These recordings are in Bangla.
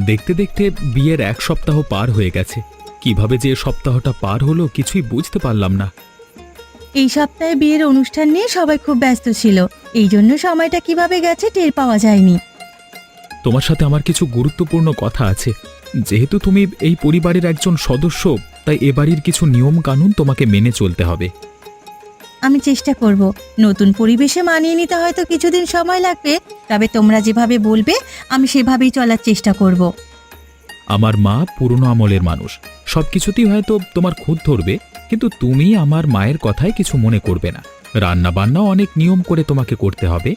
দেখতে দেখতে বিয়ের 1 সপ্তাহ পার হয়ে গেছে। কিভাবে যে সপ্তাহটা পার হলো কিছুই বুঝতে পারলাম না। এই সপ্তাহে বিয়ের অনুষ্ঠান নিয়ে সবাই খুব ব্যস্ত ছিল, এই জন্য সময়টা কিভাবে গেছে টের পাওয়া যায়নি। তোমার সাথে আমার কিছু গুরুত্বপূর্ণ কথা আছে। যেহেতু তুমি এই পরিবারের একজন সদস্য, তাই এ বাড়ির কিছু নিয়ম কানুন তোমাকে মেনে চলতে হবে। আমি চেষ্টা করব। নতুন পরিবেশে মানিয়ে নিতে হয়তো কিছুদিন সময় লাগবে, তবে তোমরা যেভাবে বলবে আমি সেভাবেই চলার চেষ্টা করব। আমার মা পুরনো আমলের মানুষ, সবকিছুতেই হয়তো তোমার খুঁত ধরবে, কিন্তু তুমি আমার মায়ের কথায় কিছু মনে করবে না। রান্না বান্নাও অনেক নিয়ম করে তোমাকে করতে হবে।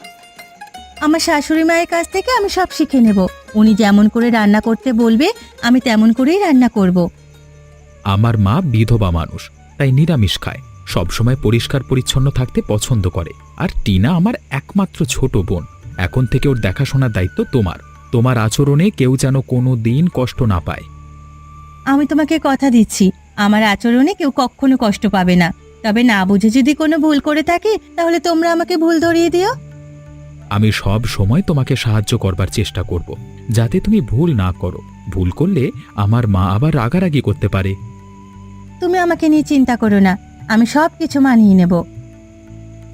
আমার শাশুড়ি মায়ের কাছ থেকে আমি সব শিখে নেব। উনি যেমন করে রান্না করতে বলবে আমি তেমন করেই রান্না করব। আমার মা বিধবা মানুষ, তাই নিরামিষ খায়, সবসময় পরিষ্কার পরিচ্ছন্ন থাকতে পছন্দ করে। আর টিনা আমার একমাত্র ছোট বোন, এখন থেকে ওর দেখাশোনার দায়িত্ব তোমার। তোমার আচরণে কেউ যেন কোনো দিন কষ্ট না পায়। আমি তোমাকে কথা দিচ্ছি, আমার আচরণে কেউ কখনো কষ্ট পাবে না। তবে না বুঝে যদি কোনো ভুল করে থাকি তাহলে তোমরা আমাকে ভুল ধরিয়ে দিও। আমি সব সময় তোমাকে সাহায্য করবার চেষ্টা করব, যাতে তুমি ভুল না করো। ভুল করলে আমার মা আবার রাগারাগি করতে পারে। তুমি আমাকে নিয়ে চিন্তা করো না, আমি সব কিছু মানিয়ে নেব।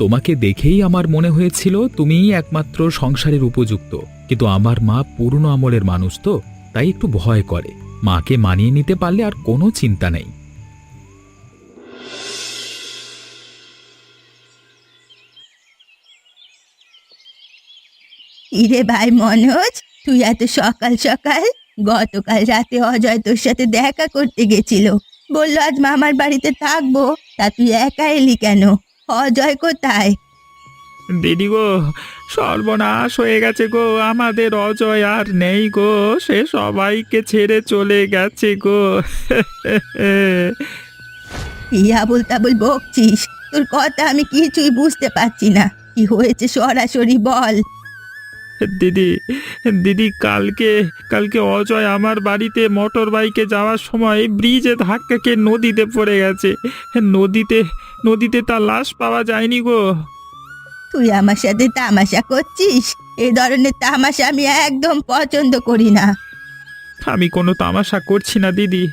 তোমাকে দেখেই আমার মনে হয়েছিল তুমিই একমাত্র সংসারের উপযুক্ত, কিন্তু আমার মা পুরনো আমলের মানুষ তো, তাই একটু ভয় করে। মাকে মানিয়ে নিতে পারলে আর কোনো চিন্তা নেই। ইরে ভাই মনোজ, তুই এত সকাল সকাল? গতকাল রাতে অজয় তোর সাথে দেখা করতে গেছিল, বললো আজ মামার বাড়িতে থাকবো, তা তুই একা এলি কেন? অজয় কোথায়? দিদি গো, সর্বনাশ হয়ে গেছে গো, আমাদের অজয় আর নেই গো, সে সবাইকে ছেড়ে চলে গেছে গো। কি আবুল তাবুল বকছিস? তোর কথা আমি কিছুই বুঝতে পারছি না। কি হয়েছে সরাসরি বল। দিদি, দিদি, কালকে কালকে অজয় আমার বাড়িতে মোটর বাইকে যাওয়ার সময় ব্রিজে ধাক্কা খেয়ে নদীতে পড়ে গেছে। নদীতে নদীতে তার লাশ পাওয়া যায়নি গো। তুই আমার সাথে তামাশা করছিস? এই ধরনের তামাশা আমি একদম পছন্দ করি না। আমি কোনো তামাশা করছি না দিদি,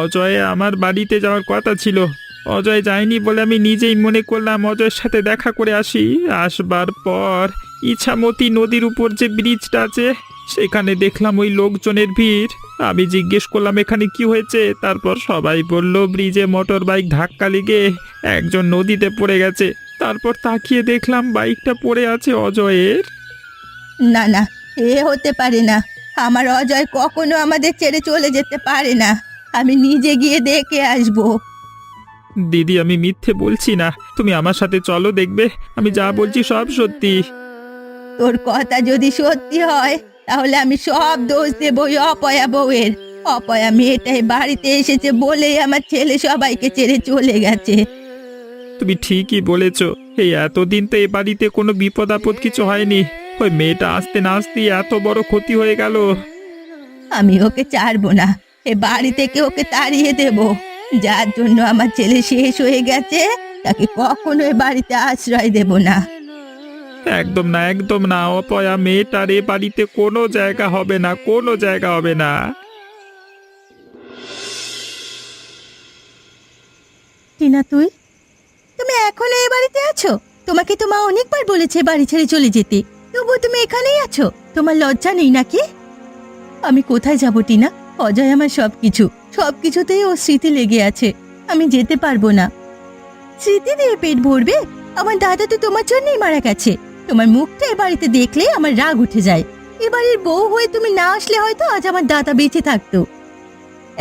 অজয় আমার বাড়িতে যাওয়ার কথা ছিল। অজয় যায়নি বলে আমি নিজেই মনে করলাম অজয়ের সাথে দেখা করে আসি। আসবার পর ইছামতি নদীর উপর যে ব্রিজটা আছে, সেখানে দেখলাম ওই লোকজনের ভিড়। আমি জিজ্ঞেস করলাম এখানে কি হয়েছে, তারপর সবাই বলল ব্রিজে মোটর বাইক ধাক্কা লেগে একজন নদীতে পড়ে গেছে। তারপর তাকিয়ে দেখলাম বাইকটা পড়ে আছে অজয়ের। না না, এ হতে পারে না। আমার অজয় কখনো আমাদের ছেড়ে চলে যেতে পারে না। আমি নিজে গিয়ে দেখে আসবো। দিদি, আমি মিথ্যে বলছি না, তুমি আমার সাথে চলো, দেখবে আমি যা বলছি সব সত্যি। তোর কথা যদি সত্যি হয় তাহলে আমি সব দোষ দেব ওই অপয়া বউয়ের। অপয়া মেয়েটাই বাড়িতে এসেছে বলেই আমার ছেলে সবাইকে ছেড়ে চলে গেছে। তুমি ঠিকই বলেছ, এই এতদিন তো এ বাড়িতে কোনো বিপদ আপদ কিছু হয়নি, ওই মেয়েটা আসতে না আসতেই এত বড় ক্ষতি হয়ে গেল। আমি ওকে ছাড়বো না, এ বাড়ি থেকে ওকে তাড়িয়ে দেব। যার জন্য আমার ছেলে শেষ হয়ে গেছে তাকে কখনো এ বাড়িতে আশ্রয় দেব না। একদম না, একদম না, অপয়া মেয়েটার এ বাড়িতে কোনো জায়গা হবে না, কোনো জায়গা হবে না। টিনা, তুমি এখনো এ বাড়িতে আছো? তোমাকে তো মা অনেকবার বলেছে বাড়ি ছেড়ে চলে যেতে, তবুও তুমি এখানেই আছো। তোমার লজ্জা নেই নাকি? আমি কোথায় যাব টিনা? অজয় আমার সবকিছু, সবকিছুতেই ও স্মৃতি লেগে আছে। আমি যেতে পারবো না। স্মৃতি দিয়ে পেট ভরবে? আমার দাদা তো তোমার জন্যই মারা গেছে। তোমার মুখটা এ বাড়িতে দেখলে আমার রাগ উঠে যায়। এবারের বউ হয়ে তুমি না আসলে হয়তো আজ আমার দাদা বেঁচে থাকতো।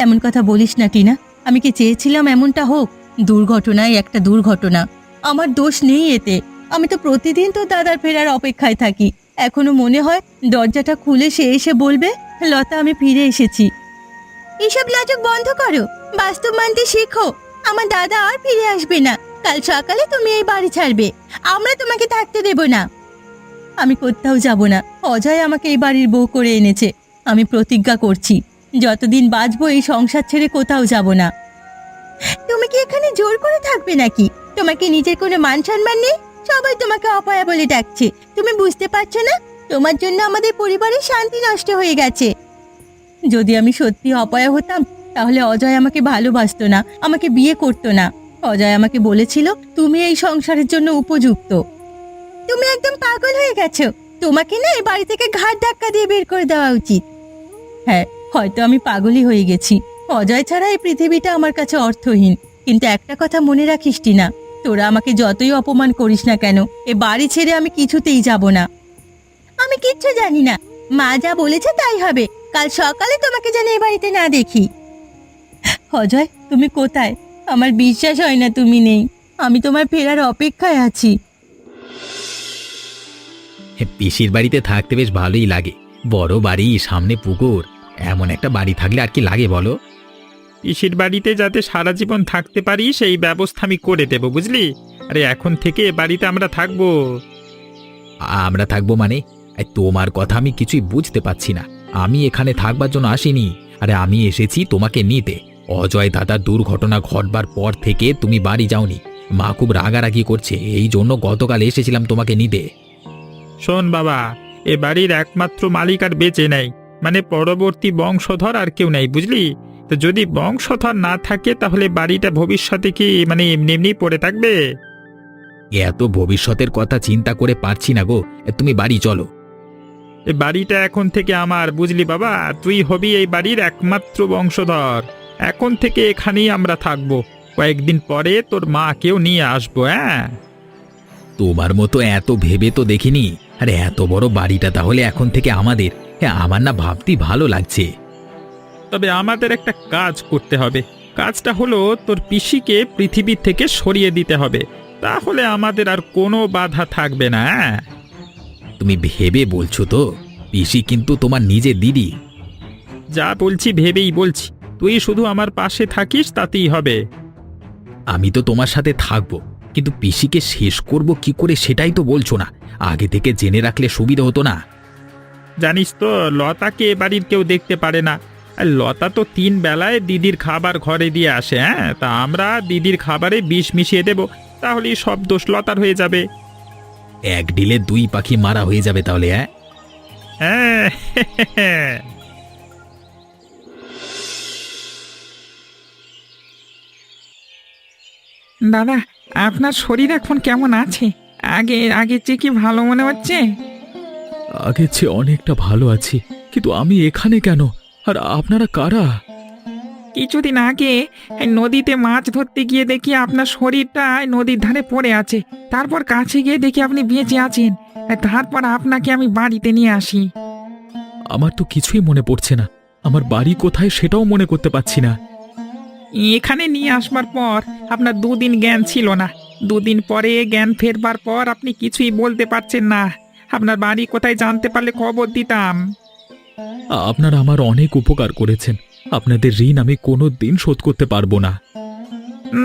এমন কথা বলিস না টিনা, আমি কি চেয়েছিলাম এমনটা হোক? দুর্ঘটনায় একটা দুর্ঘটনা, আমার দোষ নেই এতে। আমি তো প্রতিদিন তো দাদার ফেরার অপেক্ষায় থাকি। এখনো মনে হয় দরজাটা খুলে সে এসে বলবে, লতা আমি ফিরে এসেছি। এসব নাটক বন্ধ করো, বাস্তব মানতে শেখো। আমার দাদা আর ফিরে আসবে না। কাল সকালে তুমি এই বাড়ি ছাড়বে, আমরা তোমাকে থাকতে দেব না। আমি কোথাও যাব না। অজয় আমাকে এই বাড়ির বউ করে এনেছে। আমি প্রতিজ্ঞা করছি, যতদিন বাঁচবো এই সংসার ছেড়ে কোথাও যাব না। তুমি কি এখানে জোর করে থাকবে নাকি? তোমাকে নিজের কোনো মান সম্মান নেই? সবাই তোমাকে অপয়া বলে ডাকছে। তুমি বুঝতে পারছো না? তোমার জন্য আমাদের পরিবারের শান্তি নষ্ট হয়ে গেছে। যদি আমি সত্যি অপয়া হতাম তাহলে অজয় আমাকে ভালোবাসতো না, আমাকে বিয়ে করতো না। অজয় আমাকে বলেছিল তুমি এই সংসারের জন্য উপযুক্ত। তুমি একদম পাগল হয়ে গেছো। তোমাকে না এই বাড়ি থেকে ঘাট ধাক্কা দিয়ে বের করে দেওয়া উচিত। হ্যাঁ, হয়তো আমি পাগলই হয়ে গেছি। অজয় ছাড়া এই পৃথিবীটা আমার কাছে অর্থহীন। কিন্তু একটা কথা মনে রাখিস টিনা, তোরা আমাকে যতই অপমান করিস না কেন, এ বাড়ি ছেড়ে আমি কিছুতেই যাব না। আমি কিচ্ছু জানি না, মা যা বলেছে তাই হবে। কাল সকালে তোমাকে যেন এ বাড়িতে না দেখি। অজয়, তুমি কোথায়? আমার বিশ্বাস হয় না তুমি নেই। আমি তোমার ফেরার অপেক্ষায় আছি। পিসির বাড়িতে থাকতে বেশ ভালোই লাগে। বড় বাড়ি, সামনে পুকুর, এমন একটা বাড়ি থাকলে আর কি লাগে বলো। পিসির বাড়িতে যাতে সারা জীবন থাকতে পারি সেই ব্যবস্থা আমি করে দেব, বুঝলি? আরে এখন থেকে এ বাড়িতে আমরা থাকবো। আমরা থাকবো মানে? তোমার কথা আমি কিছুই বুঝতে পারছি না। আমি এখানে থাকবার জন্য আসিনি। আরে আমি এসেছি তোমাকে নিতে। অজয় দাদার দুর্ঘটনা ঘটবার পর থেকে তুমি বাড়ি যাওনি। মা খুব রাগারাগি করছে, এই জন্য গতকাল এসেছিলাম তোমাকে নিতে। শোন বাবা, এ বাড়ির একমাত্র মালিক আর বেঁচে নেই, মানে পরবর্তী বংশধর আর কেউ নেই, বুঝলি? তো যদি বংশধর না থাকে তাহলে বাড়িটা ভবিষ্যতে কি মানে এমনি এমনি পড়ে থাকবে? এত ভবিষ্যতের কথা চিন্তা করে পারছি না গো। তুমি বাড়ি চলো। এ বাড়িটা এখন থেকে আমার, বুঝলি বাবা? তুই হবি এই বাড়ির একমাত্র বংশধর। এখন থেকে এখানেই আমরা থাকবো। কয়েকদিন পরে তোর মাকেও নিয়ে আসবো। হ্যাঁ, তোমার মতো এত ভেবে তো দেখিনি। আরে এত বড় বাড়িটা তাহলে এখন থেকে আমাদের। হ্যাঁ, আমার না ভাবতেই ভালো লাগছে। তবে আমাদের একটা কাজ করতে হবে। কাজটা হলো তোর পিসিকে পৃথিবী থেকে সরিয়ে দিতে হবে, তাহলে আমাদের আর কোনো বাধা থাকবে না। হ্যাঁ? তুমি ভেবে বলছো তো? পিসি কিন্তু তোমার নিজের দিদি। যা বলছি ভেবেই বলছি, তুই শুধু আমার পাশে থাকিস তাতেই হবে। আমি তো তোমার সাথে থাকবো, কিন্তু পিসিকে শেষ করব কি করে সেটাই তো বলছো না। আগে থেকে জেনে রাখলে সুবিধা হতো না? জানিস তো, লতাকে এ বাড়ির কেউ দেখতে পারে না। আর লতা তো 3 বেলায় দিদির খাবার ঘরে দিয়ে আসে। হ্যাঁ, তা আমরা দিদির খাবারে বিষ মিশিয়ে দেব, তাহলেই সব দোষ লতার হয়ে যাবে। এক ডিলে 2 পাখি মারা হয়ে যাবে তাহলে। হ্যাঁ, হ্যাঁ। দাদা, আপনার শরীর এখন কেমন আছে? আগের চেয়ে কি ভালো মনে হচ্ছে? আগের চেয়ে অনেকটা ভালো আছি, কিন্তু আমি এখানে কেন? আর আপনারা কারা? কিছুদিন আগে এই নদীতে মাছ ধরতে গিয়ে দেখি আপনার শরীরটা এই নদীর ধারে পড়ে আছে। তারপর কাছে গিয়ে দেখি আপনি বেঁচে আছেন। তারপর আপনাকে আমি বাড়িতে নিয়ে আসি। আমার তো কিছুই মনে পড়ছে না। আমার বাড়ি কোথায় সেটাও মনে করতে পারছি না। এখানে নিয়ে আসবার পর আপনার 2 দিন জ্ঞান ছিল না। 2 দিন পরে জ্ঞান ফেরবার পর আপনি কিছুই বলতে পারছেন না। আপনার বাড়ি কোথায় জানতে পারলে খবর দিতাম। আপনারা আমার অনেক উপকার করেছেন। আপনাদের ঋণ আমি কোনো দিন শোধ করতে পারবো না।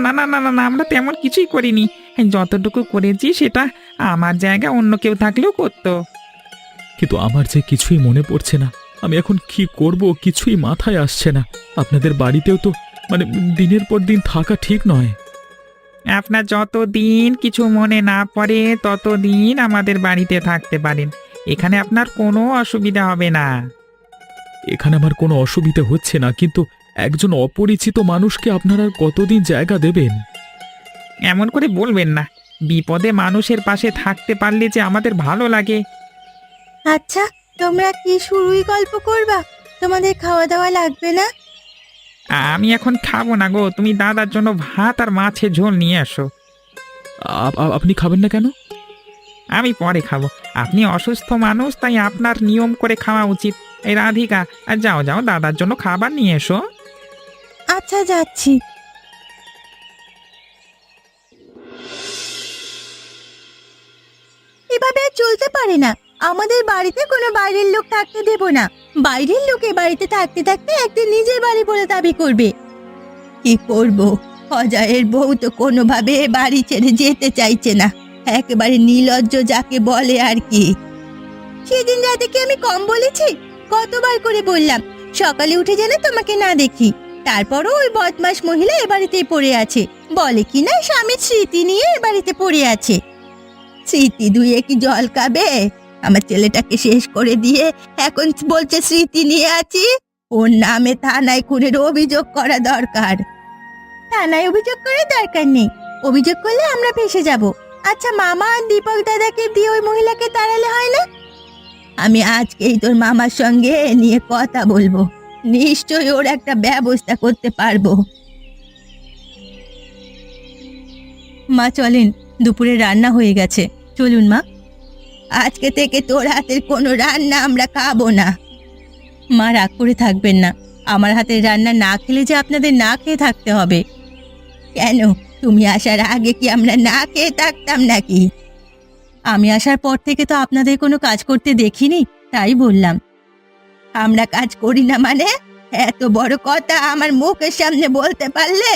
না না না না না, আমরা তেমন কিছুই করিনি। যতটুকু করেছি সেটা আমার জায়গা অন্য কেউ থাকলেও করতো। কিন্তু আমার যে কিছুই মনে পড়ছে না। আমি এখন কি করব কিছুই মাথায় আসছে না। আপনাদের বাড়িতেও তো মানে দিনের পর দিন থাকা ঠিক নয়। আপনার যতদিন কিছু মনে না পড়ে ততদিন আমাদের বাড়িতে থাকতে পারেন। এখানে আপনার কোনো অসুবিধা হবে না। এখানে আমার কোনো অসুবিধা হচ্ছে না, কিন্তু একজন অপরিচিত মানুষকে আপনারা আর কতদিন জায়গা দেবেন? এমন করে বলবেন না। বিপদে মানুষের পাশে থাকতে পারলে যে আমাদের ভালো লাগে। আচ্ছা, তোমরা কি শুরুই গল্প করবা? তোমাদের খাওয়া দাওয়া লাগবে না? আমি এখন খাবো না গো, তুমি দাদার জন্য ভাত আর মাছের ঝোল নিয়ে আসো। আপনি খাবেন না কেন? আমি পরে খাবো। আপনি অসুস্থ মানুষ, তাই আপনার নিয়ম করে খাওয়া উচিত। এই রাধিকা, আর যাও যাও দাদার জন্য খাবার নিয়ে এসো। আচ্ছা, যাচ্ছি। এভাবে আর চলতে পারে না। আমাদের বাড়িতে কোনো বাইরের লোক থাকতে দেব না। বাইরের লোক এ বাড়িতে থাকতে থাকতে একদিন নিজের বাড়ি বলে দাবি করবে। কি করব? অজয়ের বউ তো কোনোভাবে এ বাড়ি ছেড়ে যেতে চাইছে না। একেবারে নির্লজ্জ যাকে বলে আর কি। সেদিন রাতে কি আমি কম বলেছি? কতবার করে বললাম সকালে উঠে যেন তোমাকে না দেখি। তারপরও ওই বদমাস মহিলা এ বাড়িতেই পড়ে আছে। বলে কি না স্বামীর স্মৃতি নিয়ে এ বাড়িতে পড়ে আছে। স্মৃতি ধুয়ে কি জল খাবে? আমার ছেলেটাকে শেষ করে দিয়ে এখন বলছে স্মৃতি নিয়ে আছি। ওর নামে থানায় খুনের অভিযোগ করা দরকার। থানায় অভিযোগ করার দরকার নেই, অভিযোগ করলে আমরা ফেঁসে যাব। আচ্ছা মামা আর দীপক দাদাকে দিয়ে ওই মহিলাকে তাড়ালে হয় না? আমি আজকেই তোর মামার সঙ্গে এ নিয়ে কথা বলবো, নিশ্চয়ই ওর একটা ব্যবস্থা করতে পারবো। মা চলেন, দুপুরে রান্না হয়ে গেছে, চলুন মা। আজকে থেকে তোর হাতের কোনো রান্না আমরা খাবো না। মা রাগ করে থাকবেন না, আমার হাতের রান্না না খেলে যে আপনাদের না খেয়ে থাকতে হবে। কেন, তুমি আসার আগে কি আমরা না খেয়ে থাকতাম নাকি? আমি আসার পর থেকে তো আপনাদের কোনো কাজ করতে দেখিনি, তাই বললাম। আমরা কাজ করি না মানে? এত বড় কথা আমার মুখের সামনে বলতে পারলে?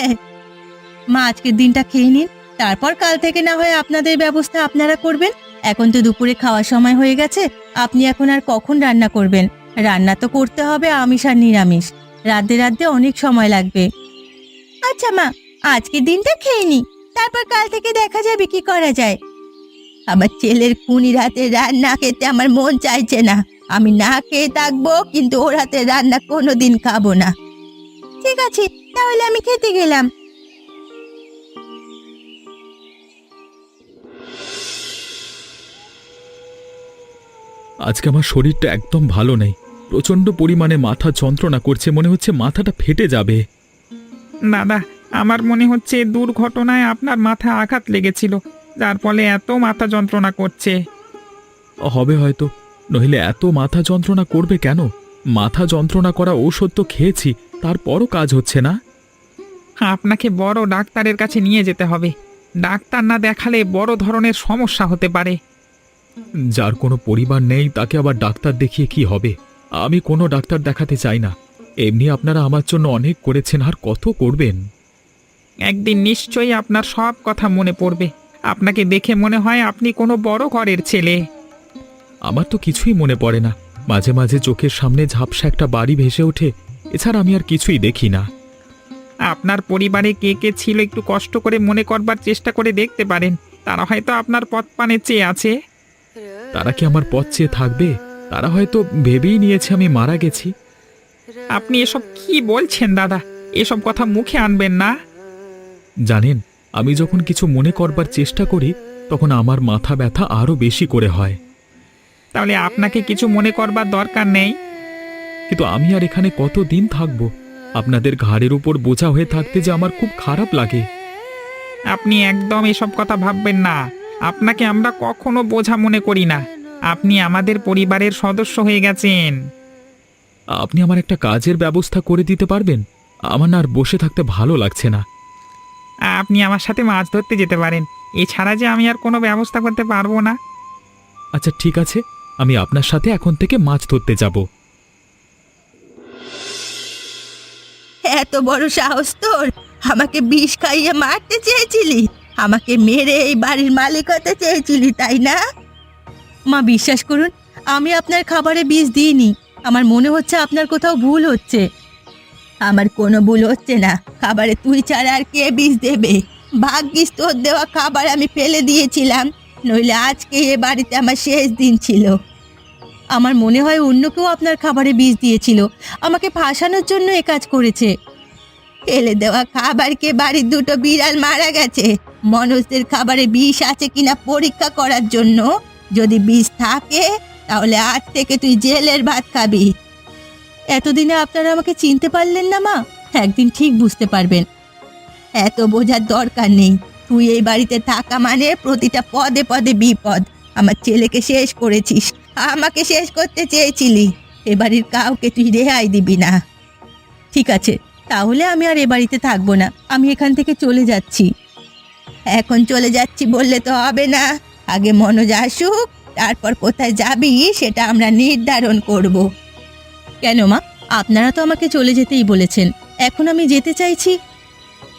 মা আজকের দিনটা খেয়ে নিন, তারপর কাল থেকে না হয় আপনাদের ব্যবস্থা আপনারা করবেন। এখন তো দুপুরে খাওয়ার সময় হয়ে গেছে, আপনি এখন আর কখন রান্না করবেন? রান্না তো করতে হবে আমিষ আর নিরামিষ, রাধে রাধে অনেক সময় লাগবে। আচ্ছা মা, আজকের দিনটা খেয়ে নি, তারপর কাল থেকে দেখা যাবে কি করা যায়। আমার ছেলের খুনির হাতে রান্না খেতে আমার মন চাইছে না। আমি না খেয়ে থাকবো, কিন্তু ওর হাতে রান্না কোনোদিন খাবো না। ঠিক আছে, তাহলে আমি খেতে গেলাম। আজকে আমার শরীরটা একদম ভালো নেই, প্রচণ্ড পরিমাণে মাথা যন্ত্রণা করছে, মনে হচ্ছে মাথাটা ফেটে যাবে। দাদা, আমার মনে হচ্ছে দুর্ঘটনায় আপনার মাথায় আঘাত লেগেছিল, যার ফলে এত মাথা যন্ত্রণা করছে। হবে হয়তো, নইলে এত মাথা যন্ত্রণা করবে কেন? মাথা যন্ত্রণা করা ঔষধ তো খেয়েছি, তারপরও কাজ হচ্ছে না। আপনাকে বড় ডাক্তারের কাছে নিয়ে যেতে হবে, ডাক্তার না দেখালে বড় ধরনের সমস্যা হতে পারে। যার কোনো পরিবার নেই তাকে আবার ডাক্তার দেখিয়ে কি হবে? আমি কোনো ডাক্তার দেখাতে চাই না। এমনি আপনারা আমার জন্য অনেক করেছেন, আর কত করবেন। একদিন নিশ্চয়ই আপনার সব কথা মনে পড়বে। আপনাকে দেখে মনে হয় আপনি কোনো বড় ঘরের ছেলে। আমার তো কিছুই মনে পড়ে না, মাঝে মাঝে চোখের সামনে ঝাপসা একটা বাড়ি ভেসে ওঠে, এছাড়া আমি আর কিছুই দেখি না। আপনার পরিবারে কে কে ছিল একটু কষ্ট করে মনে করবার চেষ্টা করে দেখতে পারেন, তারা হয়তো আপনার পথ পানে চেয়ে আছে। তারা কি আমার পথ চেয়ে থাকবে? তারা হয়তো ভেবেই নিয়েছে আমি মারা গেছি। আপনি এসব কি বলছেন দাদা? এসব কথা মুখে আনবেন না। জানেন, আমি যখন কিছু মনে করবার চেষ্টা করি তখন আমার মাথা ব্যথা আরো বেশি করে হয়। তাহলে আপনাকে কিছু মনে করবার দরকার নেই। কিন্তু আমি আর এখানে কতদিন থাকবো? আপনাদের ঘাড়ের উপর বোঝা হয়ে থাকতে যে আমার খুব খারাপ লাগে। আপনি একদম এসব কথা ভাববেন না, আপনাকে আমরা কখনো বোঝা মনে করি না। আপনি আমাদের পরিবারের সদস্য হয়ে গেছেন। আপনি আমার একটা কাজের ব্যবস্থা করে দিতে পারবেন? আমার না আর বসে থাকতে ভালো লাগছে না। আপনি আমার সাথে মাছ ধরতে যেতে পারেন, এছাড়া যে আমি আর কোনো ব্যবস্থা করতে পারবো না। আচ্ছা ঠিক আছে, আমি আপনার সাথে এখন থেকে মাছ ধরতে যাব। এত বড় সাহস তোর! আমাকে বিষ খাইয়ে মারতে চেয়েছিলি, আমাকে মেরে এই বাড়ির মালিক হতে চেয়েছিলি, তাই না? মা বিশ্বাস করুন, আমি আপনার খাবারে বিষ দিইনি। আমার মনে হচ্ছে আপনার কোথাও ভুল হচ্ছে। আমার কোনো ভুল হচ্ছে না, খাবারে তুই ছাড়া আর কে বিষ দেবে? ভাগ্যিস তোর দেওয়া খাবার আমি ফেলে দিয়েছিলাম, নইলে আজকে এ বাড়িতে আমার শেষ দিন ছিল। আমার মনে হয় অন্য কেউ আপনার খাবারে বিষ দিয়েছিল, আমাকে ফাঁসানোর জন্য এ কাজ করেছে। ফেলে দেওয়া খাবারকে বাড়ির দুটো বিড়াল মারা গেছে মনোজদের খাবারে বিষ আছে কিনা পরীক্ষা করার জন্য। যদি বিষ থাকে তাহলে আজ থেকে তুই জেলের ভাত খাবি। এতদিনে আপনারা আমাকে চিনতে পারলেন না মা, একদিন ঠিক বুঝতে পারবেন। এত বোঝার দরকার নেই, তুই এই বাড়িতে থাকা মানে প্রতিটা পদে পদে বিপদ। আমার ছেলেকে শেষ করেছিস, আমাকে শেষ করতে চেয়েছিলি, এ বাড়ির কাউকে তুই রেহাই দিবি না। ঠিক আছে, তাহলে আমি আর এ বাড়িতে থাকবো না, আমি এখান থেকে চলে যাচ্ছি। এখন চলে যাচ্ছি বললে তো হবে না, আগে মনোজ আসুক, তারপর কোথায় যাবি সেটা আমরা নির্ধারণ করব। কেন মা, আপনারা তো আমাকে চলে যেতেই বলেছেন, এখন আমি যেতে চাইছি।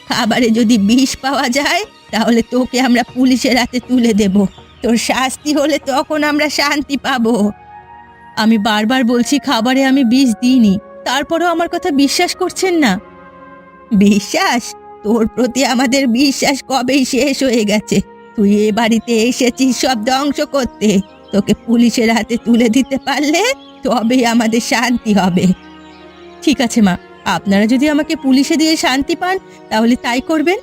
খাবারে যদি বিষ পাওয়া যায় তাহলে তোকে আমরা পুলিশের হাতে তুলে দেব, তোর শাস্তি হলে তখন আমরা শান্তি পাবো। আমি বারবার বলছি খাবারে আমি বিষ দিইনি, তারপরেও আমার কথা বিশ্বাস করছেন না। বিশ্বাস? তোর প্রতি আমাদের বিশ্বাস কবেই শেষ হয়ে গেছে। তুই এ বাড়িতে এসেছিস সব ধ্বংস করতে, তোকে পুলিশের হাতে তুলে দিতে পারলে তবেই আমাদের শান্তি হবে। ঠিক আছে মা, আপনারা যদি আমাকে পুলিশে দিয়ে শান্তি পান তাহলে তাই করবেন।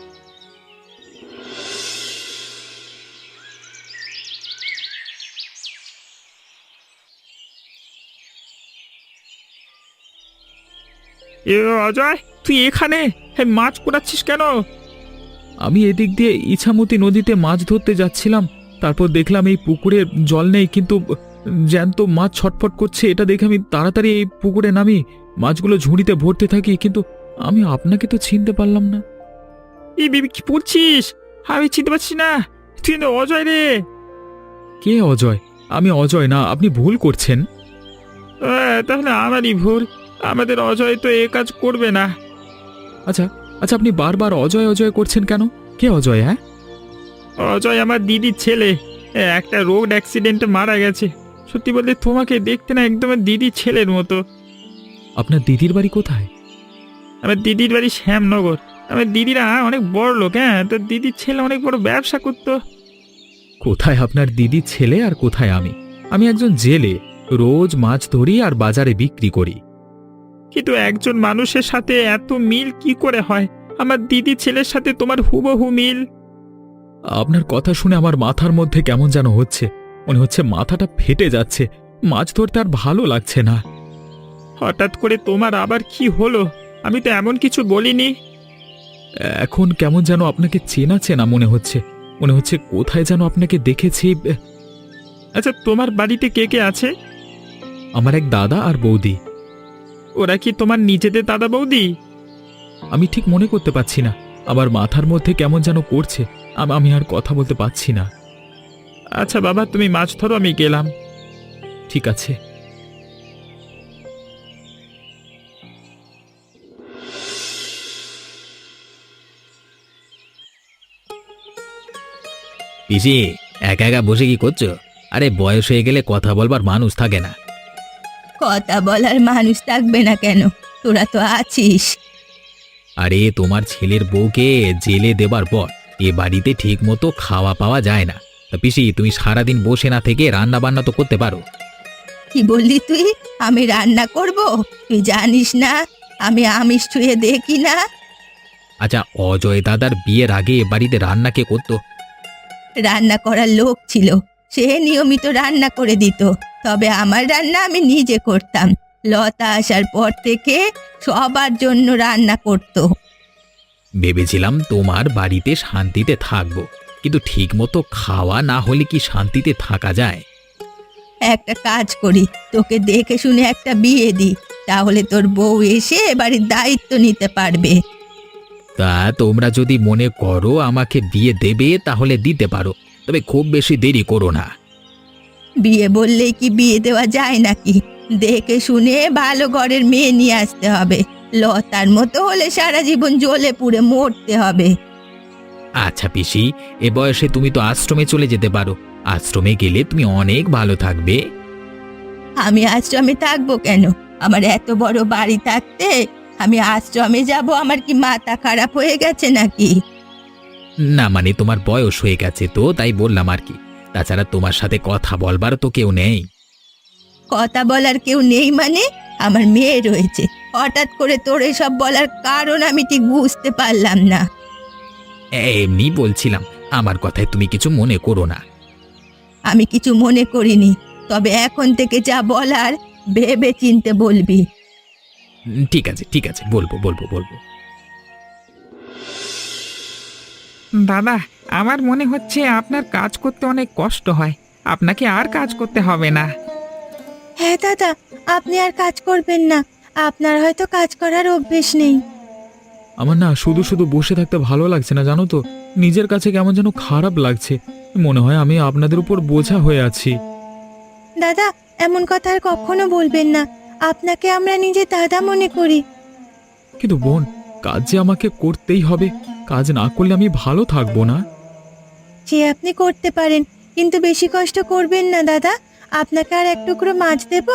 এ অজয়, তুই এখানে মাছ কুড়াচ্ছিস কেন? আমি এদিক দিয়ে ইছামতি নদীতে মাছ ধরতে যাচ্ছিলাম, তারপর দেখলাম এই পুকুরে জল নেই, কিন্তু জ্যান্ত মাছ ছটফট করছে। এটা দেখে আমি তাড়াতাড়ি এই পুকুরে নামি মাছগুলো ঝুড়িতে ভরতে থাকি, কিন্তু আমি আপনাকে তো চিনতে পারলাম না। এই বেবি কি পড়ছিস? আমি চিনতে পারছি না। তুই কিন্তু অজয় রে। কে অজয়? আমি অজয় না, আপনি ভুল করছেন। তাহলে আমারই ভুল। আমাদের অজয় তো এ কাজ করবে না। আচ্ছা আচ্ছা, আপনি বারবার অজয় অজয় করছেন কেন? কে অজয়? হ্যাঁ, অজয় আমার দিদির ছেলে। একটা রোড অ্যাক্সিডেন্টে মারা গেছে। সত্যি বলতে তোমাকে দেখতে না একদম দিদির ছেলের মতো। আপনার দিদির বাড়ি কোথায়? আমার দিদির বাড়ি শ্যামনগর। আমার দিদিরা অনেক বড় লোক। তো দিদির ছেলে অনেক বড় ব্যবসা করতো। কোথায় আপনার দিদির ছেলে আর কোথায় আমি? আমি একজন জেলে, রোজ মাছ ধরি আর বাজারে বিক্রি করি। কিন্তু একজন মানুষের সাথে এত মিল কি করে হয়? আমার দিদির ছেলের সাথে তোমার হুবহু মিল। আপনার কথা শুনে আমার মাথার মধ্যে কেমন যেন হচ্ছে, মনে হচ্ছে মাথাটা ফেটে যাচ্ছে। মাছ ধরতে আর ভালো লাগছে না। হঠাৎ করে তোমার আবার কি হলো? আমি তো এমন কিছু বলিনি। এখন কেমন যেন আপনাকে চেনা চেনা মনে হচ্ছে, মনে হচ্ছে কোথায় যেন আপনাকে দেখেছি। আচ্ছা, তোমার বাড়িতে কে কে আছে? আমার এক দাদা আর বৌদি। ওরা কি তোমার নিজেদের দাদা বৌদি? আমি ঠিক মনে করতে পারছি না, আমার মাথার মধ্যে কেমন যেন করছে। আমি আর কথা বলতে পারছি না। আচ্ছা বাবা, তুমি মাছ ধরো, আমি গেলাম। ঠিক আছে। পিসি, একা একা বসে কি করছো? আরে বয়স হয়ে গেলে কথা বলবার মানুষ থাকে না। কথা বলার মানুষ থাকবে না কেন? তোরা তো আছিস। আরে তোমার ছেলের বউকে জেলে দেবার পর এ বাড়িতে ঠিক মতো খাওয়া পাওয়া যায় না। তা পিসি, তুমি সারাদিন বসে না থেকে রান্না বান্না তো করতে পারো। কি বললি তুই? আমি রান্না করব? তুই জানিস না আমি আমিষ ছুঁয়ে দেখি না। আচ্ছা, অজয় দাদার বিয়ের আগে এ বাড়িতে রান্না কে করতো? রান্না করার লোক ছিল, সে নিয়মিত রান্না করে দিত। তবে আমার রান্না আমি নিজে করতাম। লতা আসার পর থেকে সবার জন্য রান্না করত। ভেবেছিলাম তোমার বাড়িতে শান্তিতে থাকবো, কিন্তু ঠিক মতো খাওয়া না হলে কি শান্তিতে থাকা যায়? একটা কাজ করি, তোকে দেখে শুনে একটা বিয়ে দিই, তাহলে তোর বউ এসে বাড়ির দায়িত্ব নিতে পারবে। তা তোমরা যদি মনে করো আমাকে বিয়ে দেবে তাহলে দিতে পারো, তবে খুব বেশি দেরি করো না। বিয়ে বললেই কি বিয়ে দেওয়া যায় নাকি? দেখে শুনে ভালো ঘরের মেয়ে নিয়ে আসতে হবে। লতার মতো হলে সারা জীবন জ্বলে পুড়ে মরতে হবে। আচ্ছা পিসি, এ বয়সে তুমি তো আশ্রমে চলে যেতে পারো। আশ্রমে গেলে তুমি অনেক ভালো থাকবে। আমি আশ্রমে থাকবো কেন? আমার এত বড় বাড়ি থাকতে আমি আশ্রমে যাব? আমার কি মাথা খারাপ হয়ে গেছে নাকি? না মানে তোমার বয়স হয়ে গেছে তো তাই বললাম আর কি। তাছাড়া তোমার সাথে কথা বলবার তো কেউ নেই। কথা বলার কেউ নেই মানে? আমার মেয়ে রয়েছে। হঠাৎ করে তোর এসব বলার কারণ আমি ঠিক বুঝতে পারলাম না। এমনি বলছিলাম, আমার কথায় তুমি কিছু মনে করো না। আমি কিছু মনে করিনি, তবে এখন থেকে যা বলার ভেবে চিনতে বলবি। ঠিক আছে ঠিক আছে, বলবো বলবো বলবো। দাদা, আমার মনে হচ্ছে আপনার কাজ করতে অনেক কষ্ট হয়। আপনাকে আর কাজ করতে হবে না। হ্যাঁ দাদা, আপনি আর কাজ করবেন না। আপনার হয়তো কাজ করার অভ্যেস নেই। আমার না শুধু শুধু বসে থাকতে ভালো লাগছে না, জানো তো। নিজের কাছে কেমন যেন খারাপ লাগছে। মনে হয় আমি আপনাদের উপর বোঝা হয়ে আছি। দাদা, এমন কথা আর কখনো বলবেন না। আপনাকে আমরা নিজে দাদা মনে করি। কিন্তু বোন, কাজ যে আমাকে করতেই হবে। কাজ না করলে আমি ভালো থাকবো না। যে আপনি করতে পারেন, কিন্তু বেশি কষ্ট করবেন না দাদা। আপনাকে আর এক টুকরো মাছ দেব?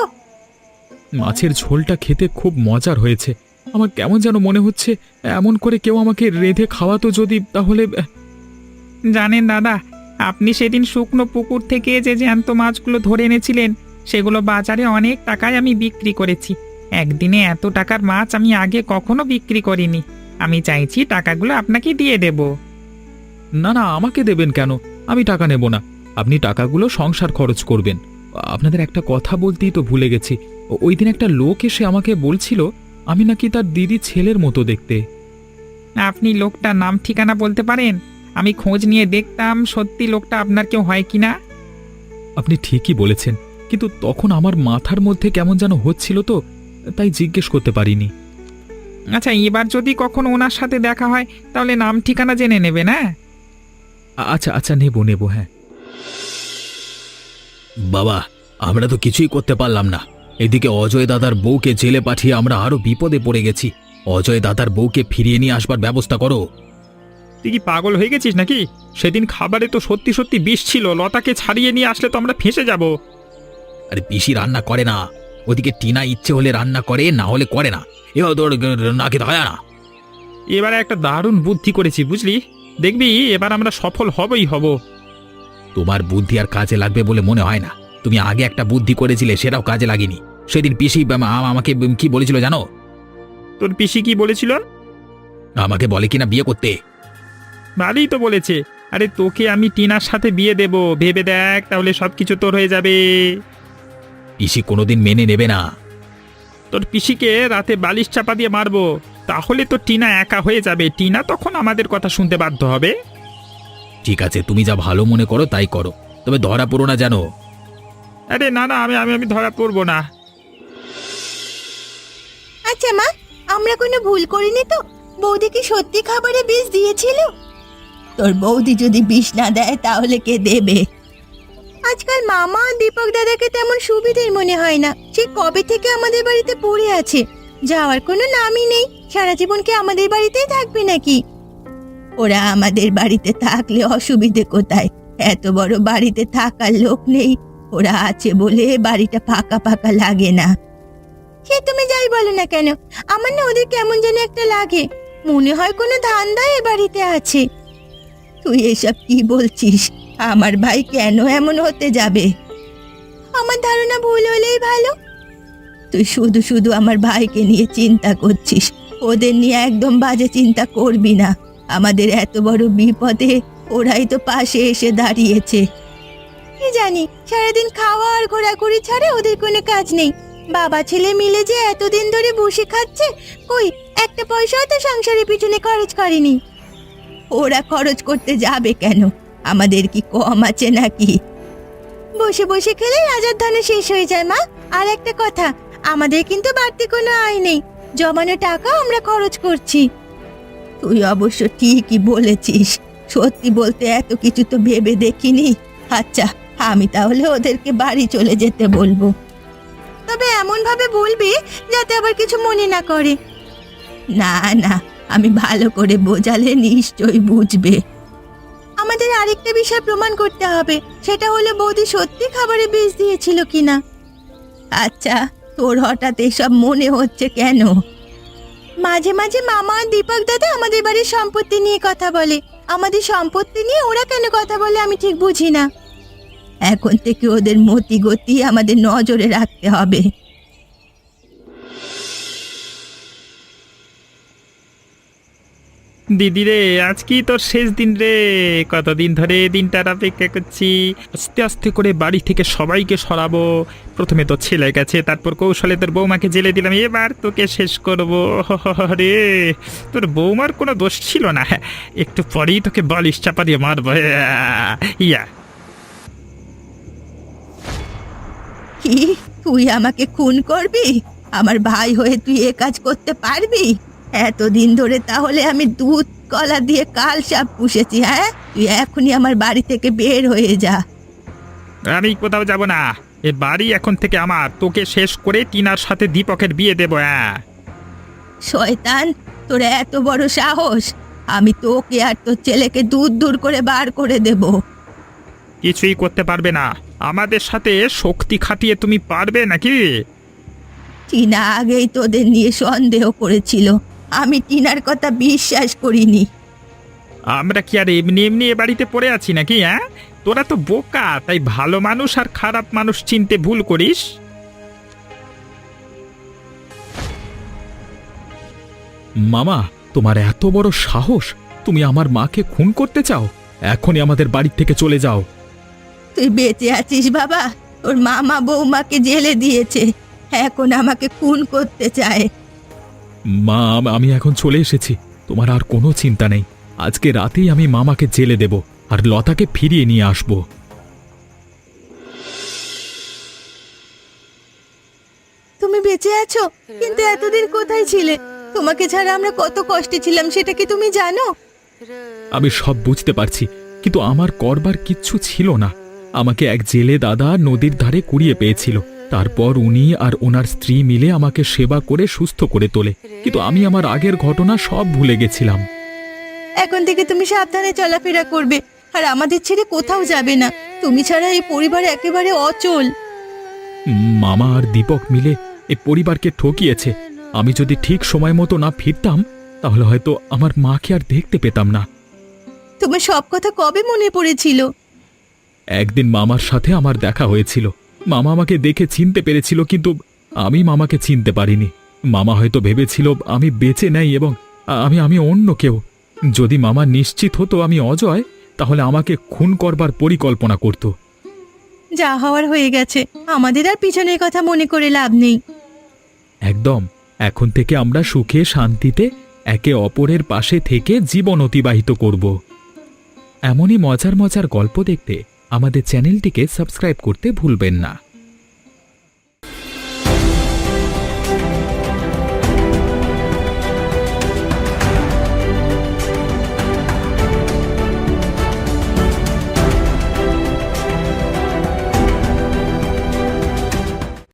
মাছের ঝোলটা খেতে খুব মজার হয়েছে। আমার কেমন যেন মনে হচ্ছে এমন করে কেউ আমাকে রেঁধে খাওয়াতো যদি, তাহলে। জানেন দাদা, আপনি সেদিন শুকনো পুকুর থেকে যে জ্যান্ত মাছগুলো ধরে এনেছিলেন, সেগুলো বাজারে অনেক টাকায় আমি বিক্রি করেছি। একদিনে এত টাকার মাছ আমি আগে কখনো বিক্রি করিনি। আমি চাইছি টাকাগুলো আপনাকে দিয়ে দেব। না না, আমাকে দেবেন কেন? আমি টাকা নেব না। আপনি টাকাগুলো সংসার খরচ করবেন। আপনাদের একটা কথা বলতেই তো ভুলে গেছি। ওই দিন একটা লোক এসে আমাকে বলছিল আমি নাকি তার দিদি ছেলের মতো দেখতে। আপনি লোকটার নাম ঠিকানা বলতে পারেন? আমি খোঁজ নিয়ে দেখতাম সত্যি লোকটা আপনার কেউ হয় কিনা। আপনি ঠিকই বলেছেন, কিন্তু তখন আমার মাথার মধ্যে কেমন যেন হচ্ছিল তো, তাই জিজ্ঞেস করতে পারিনি। আচ্ছা, এবার যদি কখনো ওনার সাথে দেখা হয় তাহলে নাম ঠিকানা জেনে নেবে না? আচ্ছা আচ্ছা, নেব নেব, হ্যাঁ। বাবা, আমরা তো কিছুই করতে পারলাম না। এদিকে অজয় দাদার বউকে জেলে পাঠিয়ে আমরা আরো বিপদে পড়ে গেছি। অজয় দাদার বউকে ফিরিয়ে নিয়ে আসবার ব্যবস্থা করো। তুই কি পাগল হয়ে গেছিস নাকি? সেদিন খাবারে তো সত্যি সত্যি বিষ ছিল। লতাকে ছাড়িয়ে নিয়ে আসলে তো আমরা ফেঁসে যাব। আরে পিসি রান্না করে না। ওদিকে টিনা ইচ্ছে হলে রান্না করে, না হলে করে না। এবার তোর না খেতে হয় না। এবারে একটা দারুণ বুদ্ধি করেছি, বুঝলি? দেখবি এবার আমরা সফল হবই হব। তোমার বুদ্ধি আর কাজে লাগবে বলে মনে হয় না। তুমি আগে একটা বুদ্ধি করেছিলে, সেটাও কাজে লাগেনি। সেদিন পিসি আমাকে কি বলেছিল জানো? তোর পিসি কি বলেছিল? আমাকে বলে কিনা বিয়ে করতে। ভালোই তো বলেছে। আরে তোকে আমি টিনার সাথে বিয়ে দেব, ভেবে দেখ, তাহলে সবকিছু তোর হয়ে যাবে। পিসি কোনোদিন মেনে নেবে না। তোর পিসিকে রাতে বালিশ চাপা দিয়ে মারবো, তাহলে তো টিনা একা হয়ে যাবে। টিনা তখন আমাদের কথা শুনতে বাধ্য হবে। ঠিক আছে, তুমি যা ভালো মনে করো তাই করো, তবে ধরা পড়ো না জানো। আরে না না, আমি আমি আমি ধরা পড়বো না। আচ্ছা মা, আমরা কোনো ভুল করিনি তো? বৌদি কি সত্যি খাবারে বিষ দিয়েছিল? তোর বৌদি যদি বিষ না দেয় তাহলে কে দেবে? আজকাল মামা আর দীপক দাদাকে তেমন সুবিধের মনে হয় না। সে কবে থেকে আমাদের বাড়িতে পড়ে আছে, যাওয়ার কোনো নামই নেই। সারা জীবন কি আমাদের বাড়িতেই থাকবে নাকি? ওরা আমাদের বাড়িতে থাকলে অসুবিধে কোথায়? এত বড় বাড়িতে থাকার লোক নেই, ওরা আছে বলে বাড়িটা ফাঁকা ফাঁকা লাগে না। সে তুমি যাই বলো না কেন, আমার না ওদের কেমন যেন একটা লাগে। মনে হয় কোনো ধান্দা এ বাড়িতে আছে। তুই এসব কি বলছিস? আমার ভাই কেন এমন হতে যাবে? আমার ধারণা ভুল হলেই ভালো। তুই শুধু শুধু আমার ভাইকে নিয়ে চিন্তা করছিস। ওদের নিয়ে একদম বাজে চিন্তা করবি না। আমাদের এত বড় বিপদে ওরাই তো পাশে এসে দাঁড়িয়েছে। কি জানি, সারাদিন খাওয়া আর ঘোরাঘুরি ছাড়া ওদের কোনো কাজ নেই। বাবা ছেলে মিলে যে এতদিন ধরে বসে খাচ্ছে, কই একটা পয়সাও তো সংসারের পিছনে খরচ করেনি। ওরা খরচ করতে যাবে কেন? আমাদের কি কম আছে নাকি? বসে বসে খেলে রাজার ধনে শেষ হয়ে যায় মা। আর একটা কথা, আমাদের কিন্তু বাড়তি কোনো আয় নেই। জমানো টাকা আমরা খরচ করছি। তুই অবশ্য ঠিকই বলেছিস। সত্যি বলতে এত কিছু তো ভেবে দেখিনি। আচ্ছা, আমি তাহলে ওদেরকে বাড়ি চলে যেতে বলবো। তবে এমন ভাবে বলবি যাতে আবার কিছু মনে না করে। না না, আমি ভালো করে বোঝালে নিশ্চয়ই বুঝবে। আমাদের আরেকটা বিষয় প্রমাণ করতে হবে, সেটা হলো বৌদি সত্যি খাবারে বিষ দিয়েছিল কিনা। আচ্ছা, তোর হঠাৎ এসব মনে হচ্ছে কেন? মাঝে মাঝে মামা আর দীপক দাদা আমাদের বাড়ির সম্পত্তি নিয়ে কথা বলে। আমাদের সম্পত্তি নিয়ে ওরা কেন কথা বলে আমি ঠিক বুঝি না। এখন থেকে ওদের মতি গতি আমাদের নজরে রাখতে হবে। দিদি রে, আজ কি তোর শেষ দিন রে? কতদিন ধরে দিনটার অপেক্ষা করছি। আস্তে আস্তে করে বাড়ি থেকে সবাইকে সরাবো। প্রথমে তো ছেলে গেছে, তারপর কৌশলে তোর বৌমাকে জেলে দিলাম, এবার তোকে শেষ করবো। রে, তোর বৌমার কোনো দোষ ছিল না। একটু পরেই তোকে বালিশ চাপা দিয়ে মারবো। ইয়া, কি, তুই আমাকে খুন করবি? আমার ভাই হয়ে তুই এ কাজ করতে পারবি? এতদিন ধরে তাহলে আমি দুধ কলা দিয়ে কাল সাপ পুষেছি। হ্যাঁ, তুই এখনই আমার বাড়ি থেকে বের হয়ে যা। আমি কোথাও যাব না। এ বাড়ি এখন থেকে আমার। তোকে শেষ করে টিনার সাথে দীপকের বিয়ে দেবো। শয়তান, তোর এত বড় সাহস! আমি তোকে আর তোর ছেলেকে দূর দূর করে বার করে দেব। কিছুই করতে পারবে না। আমাদের সাথে শক্তি খাটিয়ে তুমি পারবে নাকি? টিনা আগেই তোদের নিয়ে সন্দেহ করেছিল। আমি টিনার কথা বিশ্বাস করিনি। আমরা কি আর এমনি এমনি এ বাড়িতে পড়ে আছি নাকি? তোরা তো বোকা, তাই ভালো মানুষ আর খারাপ মানুষ চিনতে ভুল করিস। মামা, তোমার এত বড় সাহস! তুমি আমার মাকে খুন করতে চাও? এখনই আমাদের বাড়ি থেকে চলে যাও। তুই বেঁচে আছিস বাবা? তোর মামা বৌমাকে জেলে দিয়েছে, এখন আমাকে খুন করতে চায়। মা, আমি এখন চলে এসেছি। তোমার আর কোনো চিন্তা নেই। আজকে রাতেই আমি মামাকে জেলে দেব আর লতাকে ফিরিয়ে নিয়ে আসব। তুমি বেঁচে আছো, কিন্তু এতদিন কোথায় ছিলে? তোমাকে ছাড়া আমরা কত কষ্টে ছিলাম সেটা কি তুমি জানো? আমি সব বুঝতে পারছি, কিন্তু আমার করবার কিচ্ছু ছিল না। আমাকে এক জেলে দাদা নদীর ধারে কুড়িয়ে পেয়েছিল। তারপর উনি আর ওনার স্ত্রী মিলে আমাকে সেবা করে সুস্থ করে তোলে, কিন্তু আমি আমার আগের ঘটনা সব ভুলে গেছিলাম। এখন থেকে তুমি সাবধানে চলাফেরা করবে, আর আমাদের ছেড়ে কোথাও যাবে না। তুমি ছাড়া এই পরিবার একেবারে অচল। মামা আর দীপক মিলে এই পরিবারকে ঠকিয়েছে। আমি যদি ঠিক সময় মতো না ফিরতাম, তাহলে হয়তো আমার মাকে আর দেখতে পেতাম না। তোমার সব কথা কবে মনে পড়েছিল? একদিন মামার সাথে আমার দেখা হয়েছিল। মামা আমাকে দেখে চিনতে পেরেছিল, কিন্তু আমি মামাকে চিনতে পারিনি। মামা হয়তো ভেবেছিল আমি বেঁচে নেই এবং আমি অন্য কেউ। যদি মামা নিশ্চিত হতো আমি অজয়, তাহলে আমাকে খুন করবার পরিকল্পনা করত। যা হওয়ার হয়ে গেছে, আমাদের আর পিছনের কথা মনে করে লাভ নেই। একদম। এখন থেকে আমরা সুখে শান্তিতে একে অপরের পাশে থেকে জীবন অতিবাহিত করব। এমনই মজার মজার গল্প দেখতে আমাদের চ্যানেলটিকে সাবস্ক্রাইব করতে ভুলবেন না।